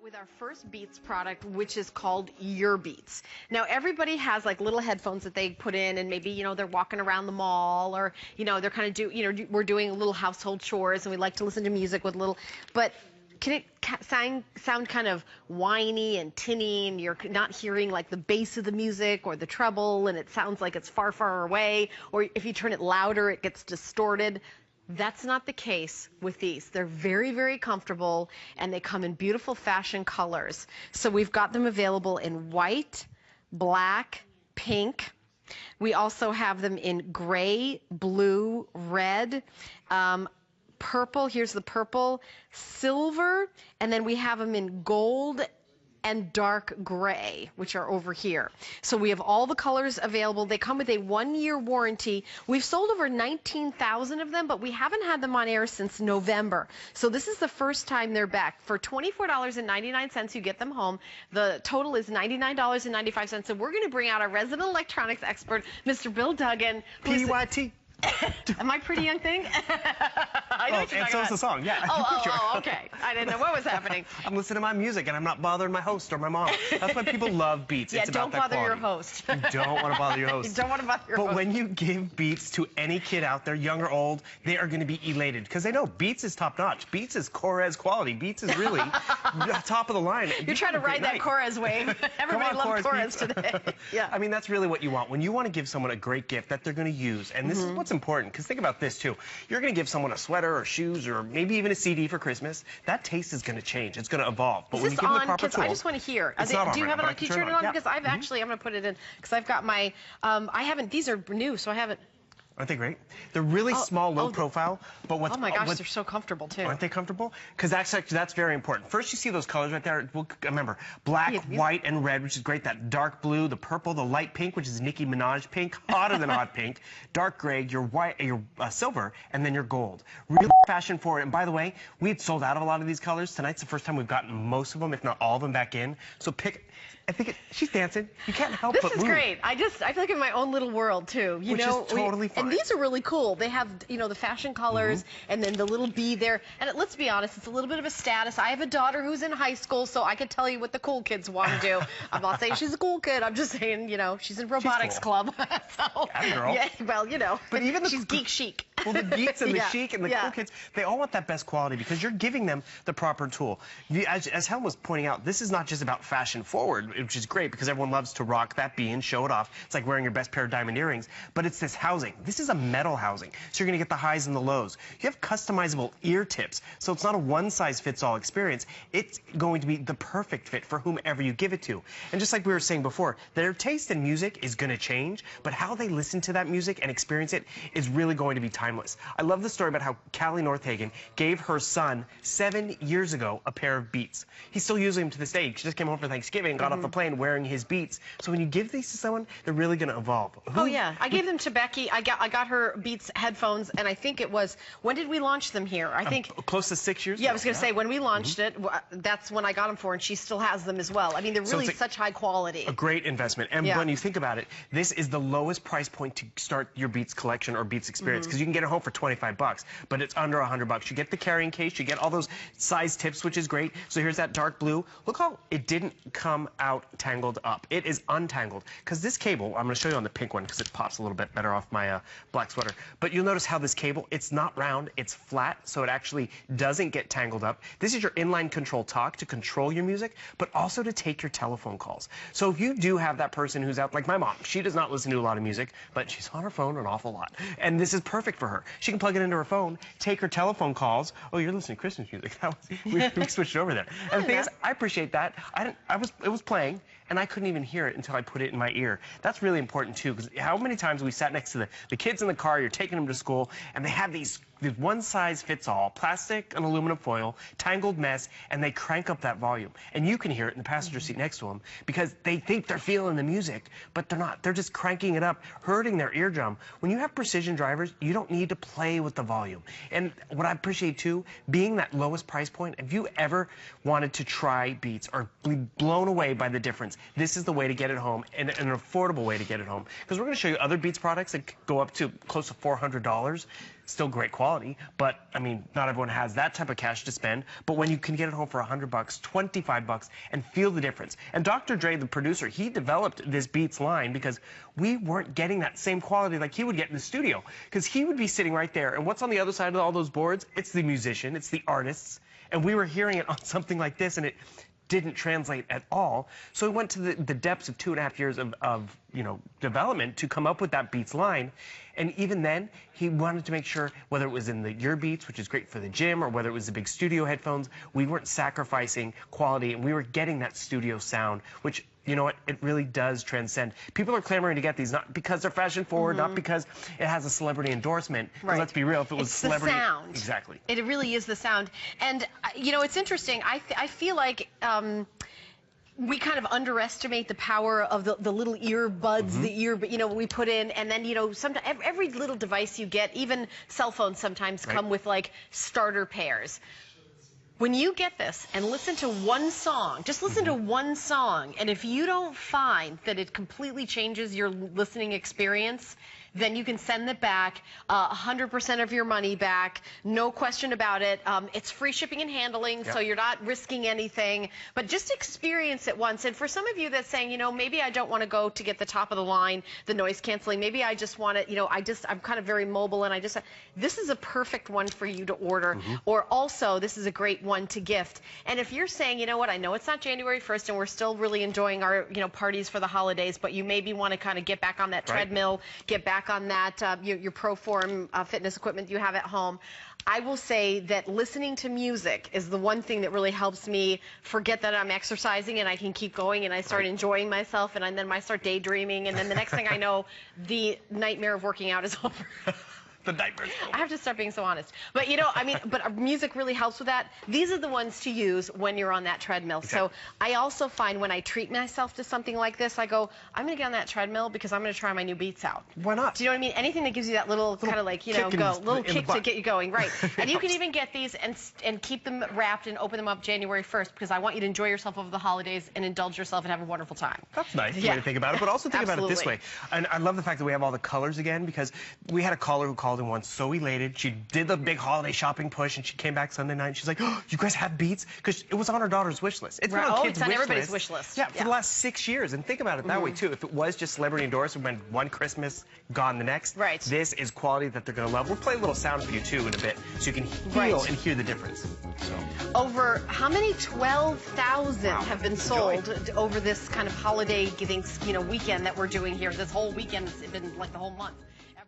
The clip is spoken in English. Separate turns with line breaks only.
With our first Beats product, which is called urBeats. Now, everybody has like little headphones that they put in, and maybe, they're walking around the mall, or, they're kind of we're doing little household chores, and we like to listen to music with little, but can it sound kind of whiny and tinny, and you're not hearing like the bass of the music or the treble, and it sounds like it's far, far away, or if you turn it louder, it gets distorted. That's not the case with these. They're very, very comfortable, and they come in beautiful fashion colors. So we've got them available in white, black, pink. We also have them in gray, blue, red, purple. Here's the purple, silver, and then we have them in gold and dark gray, which are over here. So we have all the colors available. They come with a 1-year warranty. We've sold over 19,000 of them, but we haven't had them on air since November. So this is the first time they're back. For $24.99, you get them home. The total is $99.95, and we're going to bring out our resident electronics expert, Mr. Bill Duggan.
PYT.
Am I pretty young thing? I know
and so is the song, yeah.
Oh, okay. I didn't know what was happening.
I'm listening to my music, and I'm not bothering my host or my mom. That's why people love Beats.
Yeah,
it's about that quality.
Don't bother your host.
You don't want to bother your host.
You don't want to bother your host.
But when you give Beats to any kid out there, young or old, they are going to be elated, because they know Beats is top-notch. Beats is Corez quality. Beats is really top of the line.
You're trying to ride that Corez wave. Everybody loves Corez today. Yeah.
I mean, that's really what you want. When you want to give someone a great gift that they're going to use, and this is what's important, because think about this too. You're going to give someone a sweater or shoes or maybe even a CD for Christmas. That taste is going to change. It's going to evolve. But when you give them the proper tool,
I just want to hear.
It's not on
do you
right
have it
now,
on? Can you turn it on?
Yeah.
Because I've actually, I'm going to put it in, because I've got my, I haven't, these are new, so I haven't.
Aren't they great? They're really small, low profile, but what's...
Oh my gosh, they're so comfortable too.
Aren't they comfortable? Because that's very important. First, you see those colors right there. Well, remember, black, white, and red, which is great. That dark blue, the purple, the light pink, which is Nicki Minaj pink, hotter than hot pink, dark gray, your white, your silver, and then your gold. Real fashion forward. And by the way, we had sold out of a lot of these colors. Tonight's the first time we've gotten most of them, if not all of them, back in. So pick... I think she's dancing. You can't help but move.
This is great. I feel like in my own little world too.
Which is totally fine.
And these are really cool. They have, the fashion colors and then the little bee there. And let's be honest, it's a little bit of a status. I have a daughter who's in high school, so I could tell you what the cool kids want to do. I'm not saying she's a cool kid. I'm just saying, she's in robotics club. So,
girl.
Yeah, well,
but even
she's geek chic.
Well, the geeks and the chic and the cool kids, they all want that best quality because you're giving them the proper tool. As Helen was pointing out, this is not just about fashion forward, which is great because everyone loves to rock that bee and show it off. It's like wearing your best pair of diamond earrings, but it's this housing. This is a metal housing, so you're going to get the highs and the lows. You have customizable ear tips, so it's not a one-size-fits-all experience. It's going to be the perfect fit for whomever you give it to. And just like we were saying before, their taste in music is going to change, but how they listen to that music and experience it is really going to be timeless. I love the story about how Callie Northagen gave her son 7 years ago a pair of Beats. He's still using them to this day. She just came home for Thanksgiving, got off the plane wearing his Beats. So when you give these to someone, they're really going to evolve.
Oh yeah, I gave them to Becky. I got her Beats headphones, and I think it was, when did we launch them here? I think
close to 6 years.
Yeah, I was going to say when we launched it, that's when I got them for, and she still has them as well. I mean, they're really such high quality.
A great investment. And when you think about it, this is the lowest price point to start your Beats collection or Beats experience because you can get it home for $25, but it's under $100. You get the carrying case, you get all those size tips, which is great. So here's that dark blue. Look how it didn't come out tangled up. It is untangled because this cable, I'm going to show you on the pink one because it pops a little bit better off my black sweater, but you'll notice how this cable, it's not round, it's flat, so it actually doesn't get tangled up. This is your inline control talk to control your music, but also to take your telephone calls. So if you do have that person who's out, like my mom, she does not listen to a lot of music, but she's on her phone an awful lot, and this is perfect for her. She can plug it into her phone, take her telephone calls. Oh, you're listening to Christmas music. We switched over there. And the thing is, I appreciate that. It was playing, and I couldn't even hear it until I put it in my ear. That's really important too, because how many times we sat next to the kids in the car, you're taking them to school, and they have these one-size-fits-all, plastic and aluminum foil, tangled mess, and they crank up that volume. And you can hear it in the passenger seat next to them because they think they're feeling the music, but they're not. They're just cranking it up, hurting their eardrum. When you have precision drivers, you don't need to play with the volume. And what I appreciate too, being that lowest price point, if you ever wanted to try Beats or be blown away by the difference, this is the way to get it home, and an affordable way to get it home. Because we're going to show you other Beats products that go up to close to $400. Still great quality, but I mean, not everyone has that type of cash to spend. But when you can get it home for $100, $25, and feel the difference. And Dr. Dre, the producer, he developed this Beats line because we weren't getting that same quality like he would get in the studio. Because he would be sitting right there, and what's on the other side of all those boards? It's the musician, it's the artists, and we were hearing it on something like this, and it didn't translate at all. So we went to the depths of 2.5 years of development to come up with that Beats line. And even then, he wanted to make sure, whether it was in the urBeats, which is great for the gym, or whether it was the big studio headphones, we weren't sacrificing quality, and we were getting that studio sound, which, you know what, it really does transcend. People are clamoring to get these, not because they're fashion forward, not because it has a celebrity endorsement. Right. Let's be real, if it was celebrity,
the sound.
Exactly.
It really is the sound. And it's interesting. I feel like we kind of underestimate the power of the little earbuds, the ear, we put in, and then, sometimes every little device you get, even cell phones sometimes come with like starter pairs. When you get this and listen to one song, just listen to one song, and if you don't find that it completely changes your listening experience, then you can send it back, 100% of your money back, no question about it. It's free shipping and handling, so you're not risking anything, but just experience it once. And for some of you that's saying, maybe I don't want to go to get the top of the line, the noise canceling, maybe I just want it, I'm kind of very mobile, and this is a perfect one for you to order, or also this is a great one to gift. And if you're saying, you know what, I know it's not January 1st and we're still really enjoying our, parties for the holidays, but you maybe want to kind of get back on that treadmill, get back on that, your ProForm fitness equipment you have at home. I will say that listening to music is the one thing that really helps me forget that I'm exercising, and I can keep going, and I start enjoying myself, and then I start daydreaming, and then the next thing I know, the nightmare of working out is over.
The nightmare's over.
I have to start being so honest. But but music really helps with that. These are the ones to use when you're on that treadmill. Exactly. So I also find when I treat myself to something like this, I go, I'm going to get on that treadmill because I'm going to try my new Beats out.
Why not?
Do you know what I mean? Anything that gives you that little kind of like, little kick to get you going, right? And you can even get these and keep them wrapped and open them up January 1st, because I want you to enjoy yourself over the holidays and indulge yourself and have a wonderful time.
That's nice way to think about it, but also think about it this way. And I love the fact that we have all the colors again, because we had a caller who called in once so elated. She did the big holiday shopping push, and she came back Sunday night, and she's like, oh, you guys have Beats? Because it was on her daughter's wish list. It's not on kids' wish
everybody's
list.
Wish list.
Yeah, for the last 6 years. And think about it that way, too. If it was just celebrity endorsement, one Christmas, gone the next, this is quality that they're going to love. We'll play a little sound for you, too, in a bit, so you can feel and hear the difference. So.
Over, how many? 12,000 have been sold over this kind of holiday weekend that we're doing here. This whole weekend has been like the whole month.